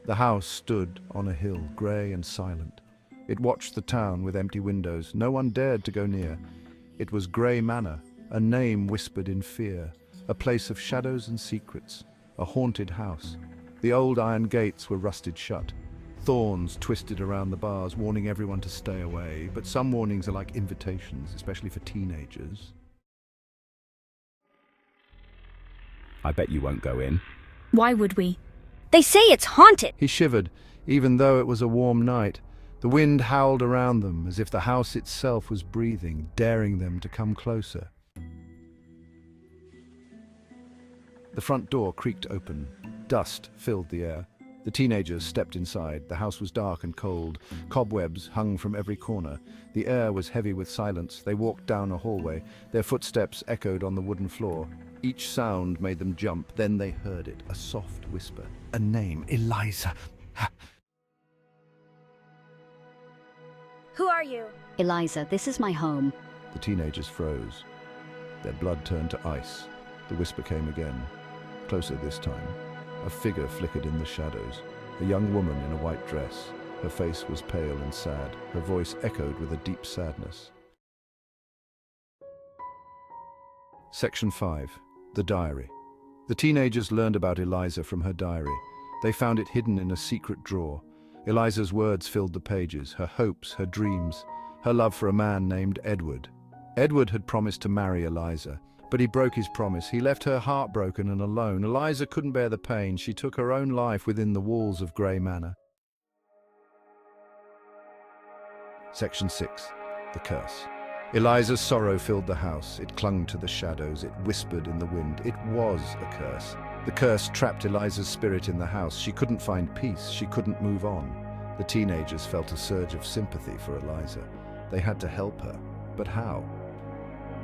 The house stood on a hill, grey and silent. It watched the town with empty windows. No one dared to go near. It was Gray Manor, a name whispered in fear, a place of shadows and secrets, a haunted house. The old iron gates were rusted shut. Thorns twisted around the bars, warning everyone to stay away, but some warnings are like invitations, especially for teenagers. I bet you won't go in. Why would we? They say it's haunted! He shivered, even though it was a warm night. The wind howled around them, as if the house itself was breathing, daring them to come closer. The front door creaked open. Dust filled the air. The teenagers stepped inside. The house was dark and cold. Cobwebs hung from every corner. The air was heavy with silence. They walked down a hallway. Their footsteps echoed on the wooden floor. Each sound made them jump. Then they heard it, a soft whisper. A name, Eliza. Who are you? Eliza, this is my home. The teenagers froze. Their blood turned to ice. The whisper came again, closer this time. A figure flickered in the shadows. A young woman in a white dress. Her face was pale and sad. Her voice echoed with a deep sadness. Section 5. The Diary. The teenagers learned about Eliza from her diary. They found it hidden in a secret drawer. Eliza's words filled the pages, her hopes, her dreams, her love for a man named Edward. Edward had promised to marry Eliza, but he broke his promise. He left her heartbroken and alone. Eliza couldn't bear the pain. She took her own life within the walls of Gray Manor. Section 6. The Curse. Eliza's sorrow filled the house. It clung to the shadows. It whispered in the wind. It was a curse. The curse trapped Eliza's spirit in the house. She couldn't find peace. She couldn't move on. The teenagers felt a surge of sympathy for Eliza. They had to help her. But how?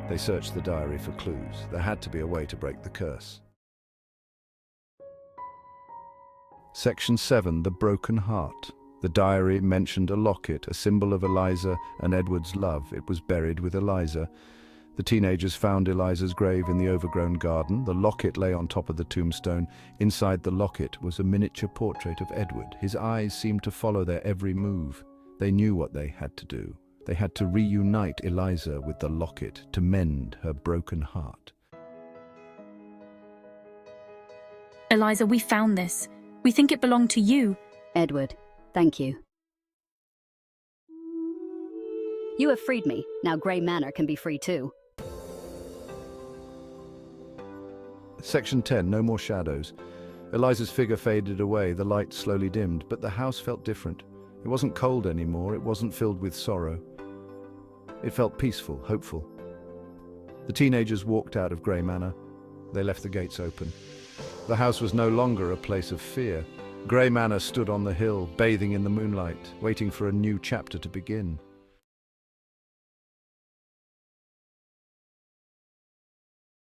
They searched the diary for clues. There had to be a way to break the curse. Section 7. The Broken Heart. The diary mentioned a locket, a symbol of Eliza and Edward's love. It was buried with Eliza. The teenagers found Eliza's grave in the overgrown garden. The locket lay on top of the tombstone. Inside the locket was a miniature portrait of Edward. His eyes seemed to follow their every move. They knew what they had to do. They had to reunite Eliza with the locket to mend her broken heart. Eliza, we found this. We think it belonged to you. Edward, thank you. You have freed me. Now Gray Manor can be free too. Section 10. No more shadows. Eliza's figure faded away. The light slowly dimmed, but the house felt different. It wasn't cold anymore. It wasn't filled with sorrow. It felt peaceful, hopeful. The teenagers walked out of Gray Manor. They left the gates open. The house was no longer a place of fear. Gray Manor stood on the hill, bathing in the moonlight, waiting for a new chapter to begin.